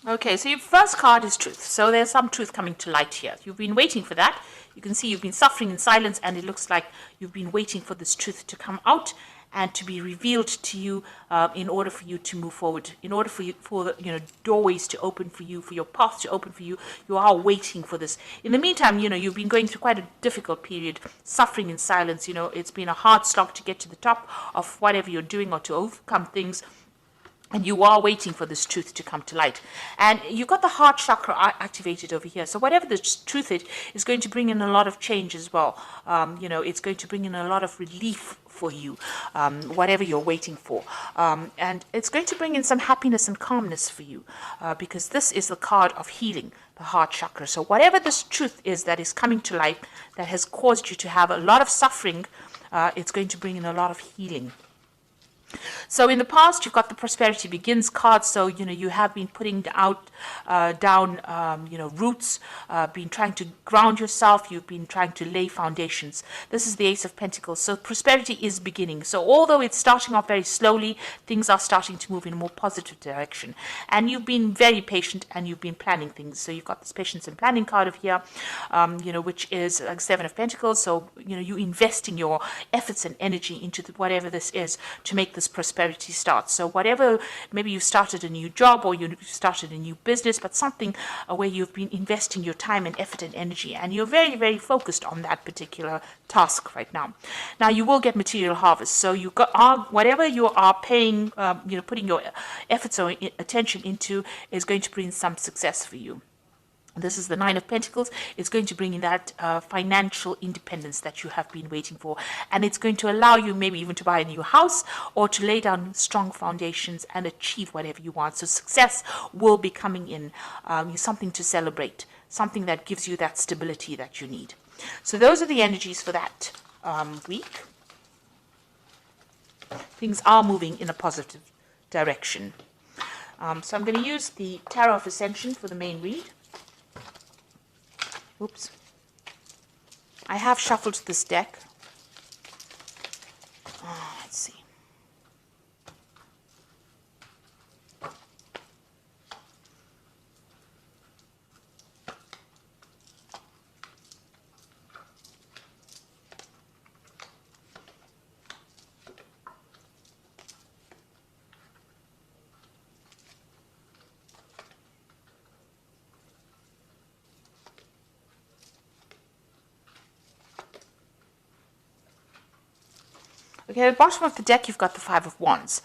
Okay, so your first card is truth. So there's some truth coming to light here. You've been waiting for that. You can see you've been suffering in silence, and it looks like you've been waiting for this truth to come out and to be revealed to you, in order for you to move forward, in order for you, for the, doorways to open for you, for your path to open for you. You are waiting for this. In the meantime, you've been going through quite a difficult period, suffering in silence. It's been a hard slog to get to the top of whatever you're doing or to overcome things. And you are waiting for this truth to come to light. And you've got the heart chakra activated over here. So whatever the truth is going to bring in a lot of change as well. It's going to bring in a lot of relief for you, whatever you're waiting for. And it's going to bring in some happiness and calmness for you, because this is the card of healing, the heart chakra. So whatever this truth is that is coming to light, that has caused you to have a lot of suffering, it's going to bring in a lot of healing. So in the past, you've got the Prosperity Begins card. So, you have been putting down roots, been trying to ground yourself. You've been trying to lay foundations. This is the Ace of Pentacles. So prosperity is beginning. So although it's starting off very slowly, things are starting to move in a more positive direction. And you've been very patient and you've been planning things. So you've got this Patience and Planning card of here, which is like Seven of Pentacles. So, you investing your efforts and energy into whatever this is to make this prosperity start. So whatever, maybe you started a new job or you started a new business, but something where you've been investing your time and effort and energy, and you're very, very focused on that particular task right now. Now you will get material harvest. So you got whatever you are paying, putting your efforts or attention into is going to bring some success for you. This is the Nine of Pentacles. It's going to bring in that financial independence that you have been waiting for. And it's going to allow you maybe even to buy a new house or to lay down strong foundations and achieve whatever you want. So success will be coming in, something to celebrate, something that gives you that stability that you need. So those are the energies for that week. Things are moving in a positive direction. So I'm going to use the Tarot of Ascension for the main read. Oops. I have shuffled this deck. Let's see. Okay, at the bottom of the deck, you've got the Five of Wands.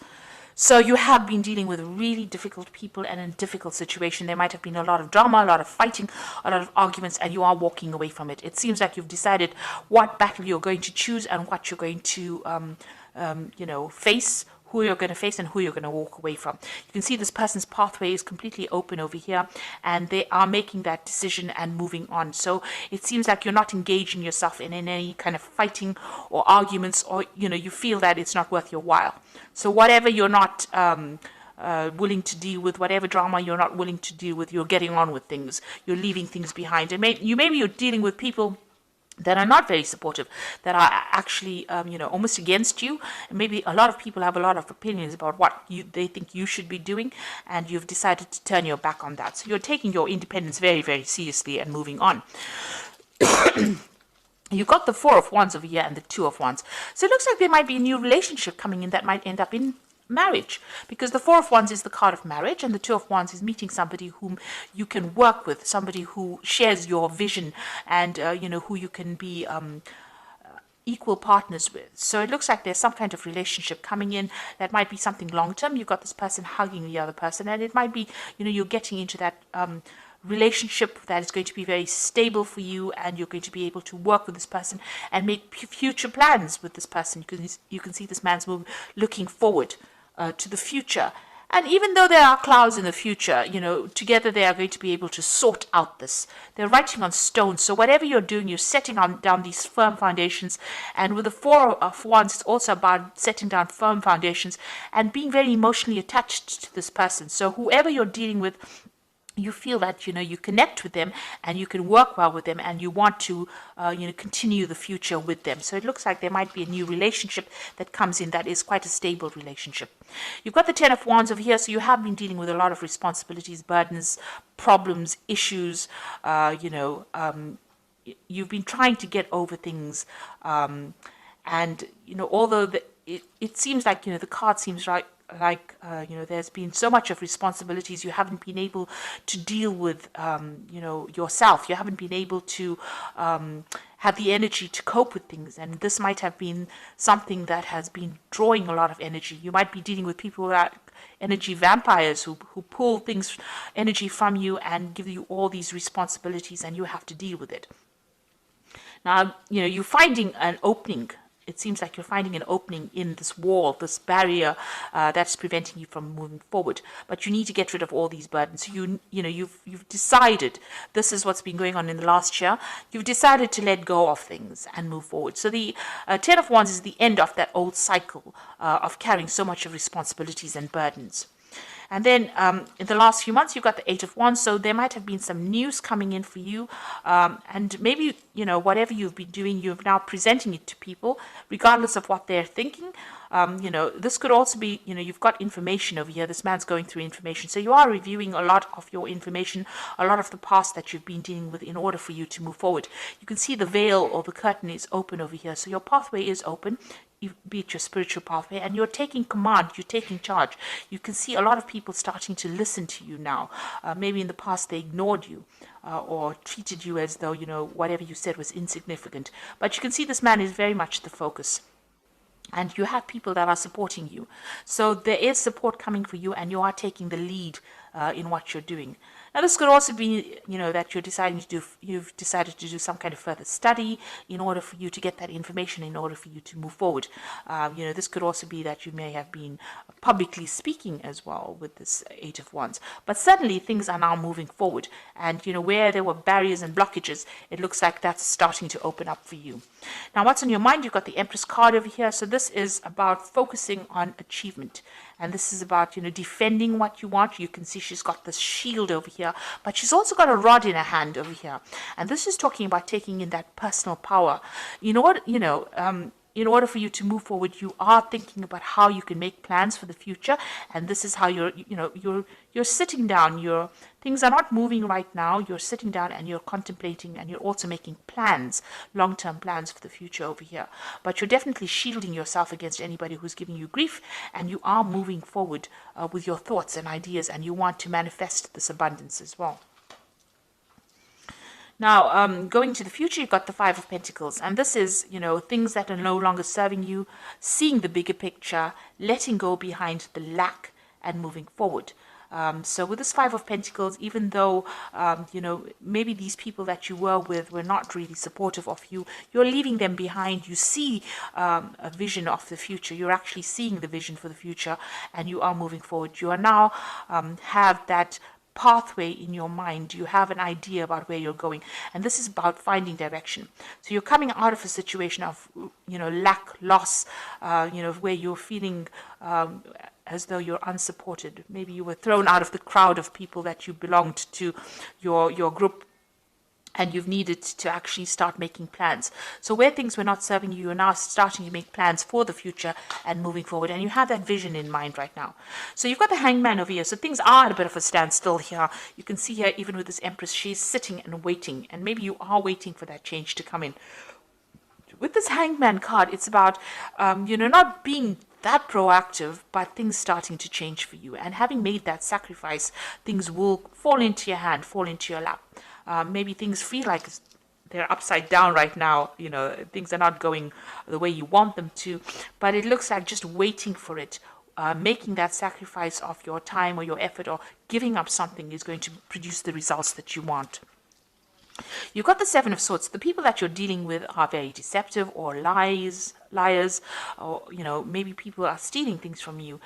So you have been dealing with really difficult people and in a difficult situation. There might have been a lot of drama, a lot of fighting, a lot of arguments, and you are walking away from it. It seems like you've decided what battle you're going to choose and what you're going to, face, who you're going to face and who you're going to walk away from. You can see this person's pathway is completely open over here, and they are making that decision and moving on. So it seems like you're not engaging yourself in any kind of fighting or arguments, or you feel that it's not worth your while. So whatever you're not willing to deal with, whatever drama you're not willing to deal with, you're getting on with things. You're leaving things behind, and maybe you're dealing with people that are not very supportive, that are actually, almost against you. And maybe a lot of people have a lot of opinions about what they think you should be doing, and you've decided to turn your back on that. So you're taking your independence very, very seriously and moving on. You've got the Four of Wands over here and the Two of Wands. So it looks like there might be a new relationship coming in that might end up in marriage, because the Four of Wands is the card of marriage and the Two of Wands is meeting somebody whom you can work with, somebody who shares your vision and who you can be equal partners with. So it looks like there's some kind of relationship coming in that might be something long term. You've got this person hugging the other person, and it might be you're getting into that relationship that is going to be very stable for you, and you're going to be able to work with this person and make future plans with this person. You can see this man's looking forward to the future. And even though there are clouds in the future, together they are going to be able to sort out this. They're writing on stone. So whatever you're doing, you're setting down these firm foundations. And with the Four of Wands, it's also about setting down firm foundations and being very emotionally attached to this person. So whoever you're dealing with, you feel that you connect with them and you can work well with them, and you want to continue the future with them. So it looks like there might be a new relationship that comes in that is quite a stable relationship. You've got the Ten of Wands over here, so you have been dealing with a lot of responsibilities, burdens, problems, issues. You've been trying to get over things, and although it seems like the card seems there's been so much of responsibilities, you haven't been able to deal with yourself. You haven't been able to have the energy to cope with things, and this might have been something that has been drawing a lot of energy. You might be dealing with people that energy vampires who pull things, energy from you, and give you all these responsibilities, and you have to deal with it. Now, you're finding an opening. It seems like you're finding an opening in this wall, this barrier that's preventing you from moving forward. But you need to get rid of all these burdens. You've decided, this is what's been going on in the last year. You've decided to let go of things and move forward. So the Ten of Wands is the end of that old cycle of carrying so much of responsibilities and burdens. And then in the last few months, you've got the Eight of Wands, so there might have been some news coming in for you. And maybe, whatever you've been doing, you're now presenting it to people, regardless of what they're thinking. This could also be, you've got information over here. This man's going through information. So you are reviewing a lot of your information, a lot of the past that you've been dealing with in order for you to move forward. You can see the veil or the curtain is open over here. So your pathway is open, be it your spiritual pathway, and you're taking command, you're taking charge. You can see a lot of people starting to listen to you now. Maybe in the past they ignored you or treated you as though, whatever you said was insignificant. But you can see this man is very much the focus. And you have people that are supporting you. So there is support coming for you, and you are taking the lead in what you're doing. Now, this could also be, that you've decided to do some kind of further study in order for you to get that information, in order for you to move forward. This could also be that you may have been publicly speaking as well with this Eight of Wands. But suddenly things are now moving forward. And, where there were barriers and blockages, it looks like that's starting to open up for you. Now, what's on your mind? You've got the Empress card over here. So this is about focusing on achievement. And this is about, defending what you want. You can see she's got this shield over here, but she's also got a rod in her hand over here. And this is talking about taking in that personal power. In order for you to move forward, you are thinking about how you can make plans for the future. And this is how you're sitting down. Things are not moving right now. You're sitting down and you're contemplating, and you're also making plans, long-term plans for the future over here. But you're definitely shielding yourself against anybody who's giving you grief, and you are moving forward with your thoughts and ideas, and you want to manifest this abundance as well. Now, going to the future, you've got the Five of Pentacles. And this is, things that are no longer serving you, seeing the bigger picture, letting go behind the lack, and moving forward. So with this Five of Pentacles, even though, maybe these people that you were with were not really supportive of you, you're leaving them behind. You see a vision of the future. You're actually seeing the vision for the future, and you are moving forward. You are now have that pathway in your mind. You have an idea about where you're going, and this is about finding direction. So you're coming out of a situation of lack, loss, where you're feeling as though you're unsupported. Maybe you were thrown out of the crowd of people that you belonged to, your group, and you've needed to actually start making plans. So where things were not serving you, you're now starting to make plans for the future and moving forward. And you have that vision in mind right now. So you've got the Hangman over here. So things are at a bit of a standstill here. You can see here, even with this Empress, she's sitting and waiting. And maybe you are waiting for that change to come in. With this Hangman card, it's about, not being that proactive, but things starting to change for you. And having made that sacrifice, things will fall into your hand, fall into your lap. Maybe things feel like they're upside down right now. Things are not going the way you want them to, but it looks like just waiting for it, making that sacrifice of your time or your effort or giving up something is going to produce the results that you want. You've got the Seven of Swords. The people that you're dealing with are very deceptive or liars, or, maybe people are stealing things from you.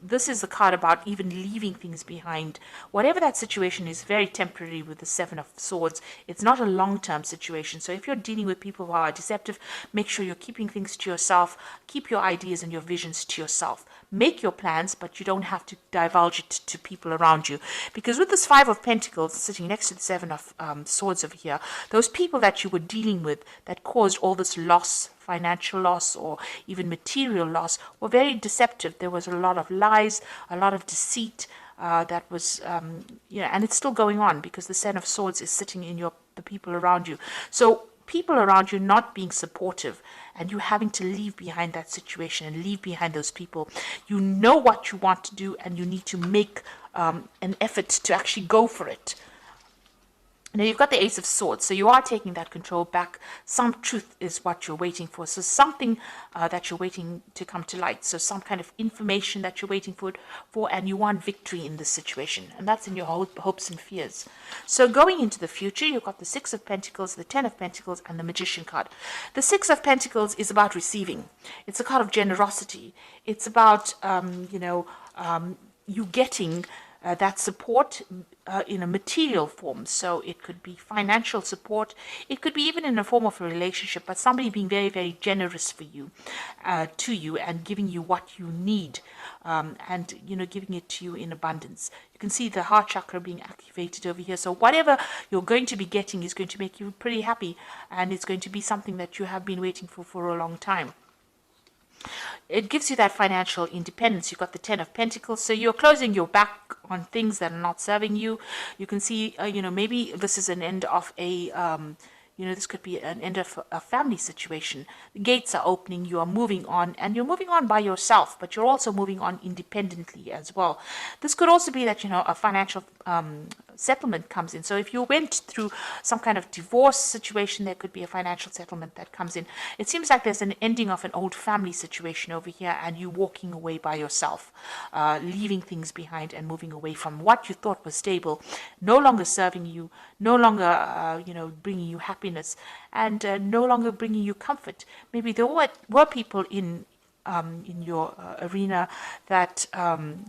this is the card about even leaving things behind. Whatever that situation is, very temporary with the Seven of Swords. It's not a long-term situation. So if you're dealing with people who are deceptive, make sure you're keeping things to yourself. Keep your ideas and your visions to yourself. Make your plans, but you don't have to divulge it to people around you. Because with this Five of Pentacles sitting next to the Seven of Swords over here, those people that you were dealing with that caused all this loss, financial loss or even material loss, were very deceptive. There was a lot of lies, a lot of deceit that was, and it's still going on because the Seven of Swords is sitting in the people around you. So people around you not being supportive and you having to leave behind that situation and leave behind those people. You know what you want to do and you need to make an effort to actually go for it. Now you've got the Ace of Swords, so you are taking that control back. Some truth is what you're waiting for. So something that you're waiting to come to light. So some kind of information that you're waiting for, and you want victory in this situation. And that's in your hopes and fears. So going into the future, you've got the Six of Pentacles, the Ten of Pentacles, and the Magician card. The Six of Pentacles is about receiving. It's a card of generosity. It's about, you getting that support in a material form. So it could be financial support. It could be even in a form of a relationship, but somebody being very, very generous for you, to you, and giving you what you need, and giving it to you in abundance. You can see the heart chakra being activated over here. So whatever you're going to be getting is going to make you pretty happy, and it's going to be something that you have been waiting for a long time. It gives you that financial independence. You've got the Ten of Pentacles, so you're closing your back on things that are not serving you. You can see, maybe this is an end of a, this could be an end of a family situation. The gates are opening, you are moving on, and you're moving on by yourself, but you're also moving on independently as well. This could also be that, a financial settlement comes in. So if you went through some kind of divorce situation, there could be a financial settlement that comes in. It seems like there's an ending of an old family situation over here, and you walking away by yourself, leaving things behind and moving away from what you thought was stable, no longer serving you, no longer, bringing you happiness, and no longer bringing you comfort. Maybe there were people in your arena that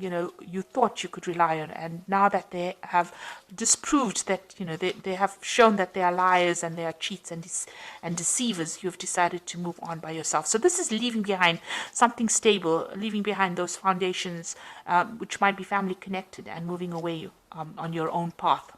you thought you could rely on, and now that they have disproved that, they have shown that they are liars and they are cheats and deceivers, you've decided to move on by yourself. So this is leaving behind something stable, leaving behind those foundations, which might be family connected, and moving away on your own path.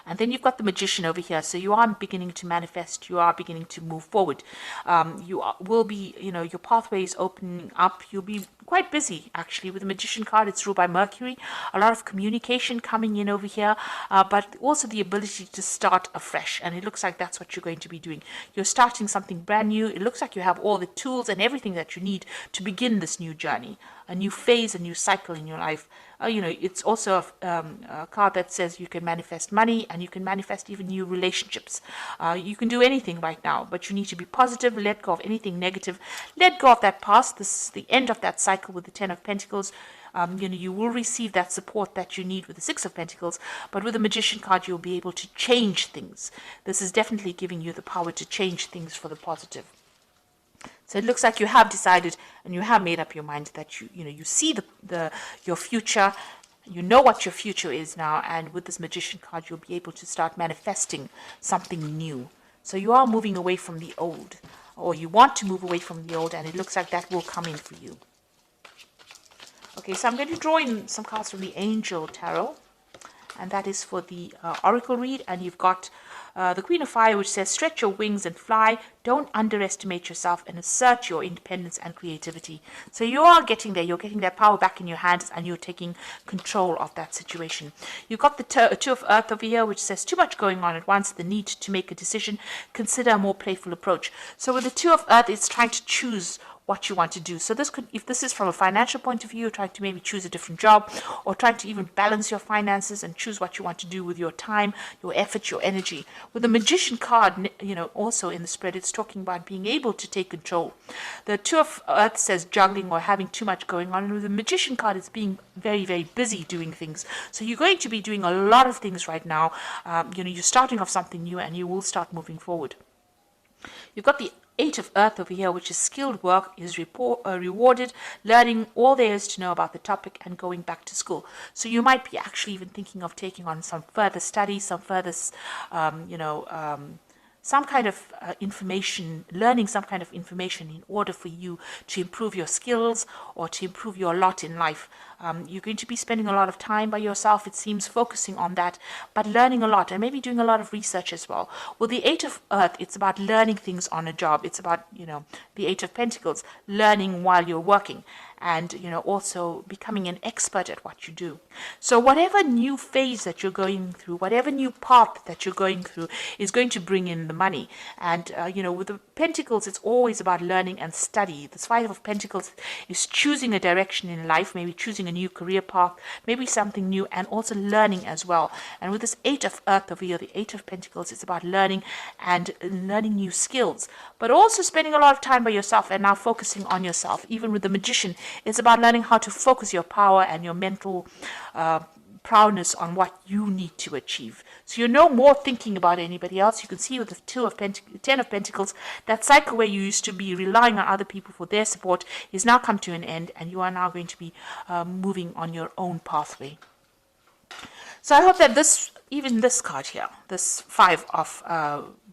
And then you've got the Magician over here. So you are beginning to manifest. You are beginning to move forward. Will be, your pathway is opening up. You'll be quite busy, actually. With the Magician card, it's ruled by Mercury. A lot of communication coming in over here, but also the ability to start afresh. And it looks like that's what you're going to be doing. You're starting something brand new. It looks like you have all the tools and everything that you need to begin this new journey, a new phase, a new cycle in your life. It's also a card that says you can manifest money, and you can manifest even new relationships. You can do anything right now, but you need to be positive, let go of anything negative, let go of that past. This is the end of that cycle with the Ten of Pentacles. You will receive that support that you need with the Six of Pentacles, but with the Magician card, you'll be able to change things. This is definitely giving you the power to change things for the positive. So it looks like you have decided and you have made up your mind that you see your future. You know what your future is now, and with this Magician card, you'll be able to start manifesting something new. So you are moving away from the old, or you want to move away from the old, and it looks like that will come in for you. Okay, so I'm going to draw in some cards from the Angel Tarot, and that is for the Oracle read, and you've got the Queen of Fire, which says, stretch your wings and fly. Don't underestimate yourself and assert your independence and creativity. So you are getting there. You're getting that power back in your hands, and you're taking control of that situation. You've got the Two of Earth over here, which says, too much going on at once, the need to make a decision. Consider a more playful approach. So with the Two of Earth, it's trying to choose what you want to do. So this could, if this is from a financial point of view, trying to maybe choose a different job, or trying to even balance your finances and choose what you want to do with your time, your effort, your energy. With the Magician card, also in the spread, it's talking about being able to take control. The Two of Earth says juggling or having too much going on, and with the Magician card, it's being very, very busy doing things. So you're going to be doing a lot of things right now. You're starting off something new, and you will start moving forward. You've got the Eight of Earth over here, which is skilled work, is rewarded, learning all there is to know about the topic and going back to school. So you might be actually even thinking of taking on some further study, some further, some kind of information, learning some kind of information in order for you to improve your skills or to improve your lot in life. You're going to be spending a lot of time by yourself, it seems, focusing on that, but learning a lot and maybe doing a lot of research as well. Well, the Eight of Earth, it's about learning things on a job. It's about, the Eight of Pentacles, learning while you're working, and also becoming an expert at what you do. So whatever new phase that you're going through, whatever new path that you're going through, is going to bring in the money. And with the Pentacles, it's always about learning and study. This Five of Pentacles is choosing a direction in life, maybe choosing a new career path, maybe something new, and also learning as well. And with this Eight of Earth over here, the Eight of Pentacles, it's about learning and learning new skills, but also spending a lot of time by yourself and now focusing on yourself. Even with the Magician, it's about learning how to focus your power and your mental proudness on what you need to achieve. So you're no more thinking about anybody else. You can see with the Ten of Pentacles, that cycle where you used to be relying on other people for their support is now come to an end, and you are now going to be moving on your own pathway. So I hope that even this card here, this Five of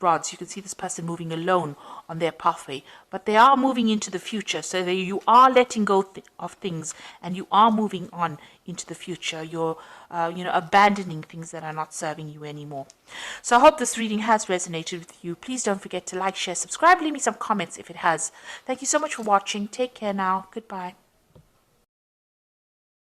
Rods, you can see this person moving alone on their pathway, but they are moving into the future. So you are letting go of things, and you are moving on into the future. You're abandoning things that are not serving you anymore. So I hope this reading has resonated with you. Please don't forget to like, share, subscribe, leave me some comments if it has. Thank you so much for watching. Take care now. Goodbye.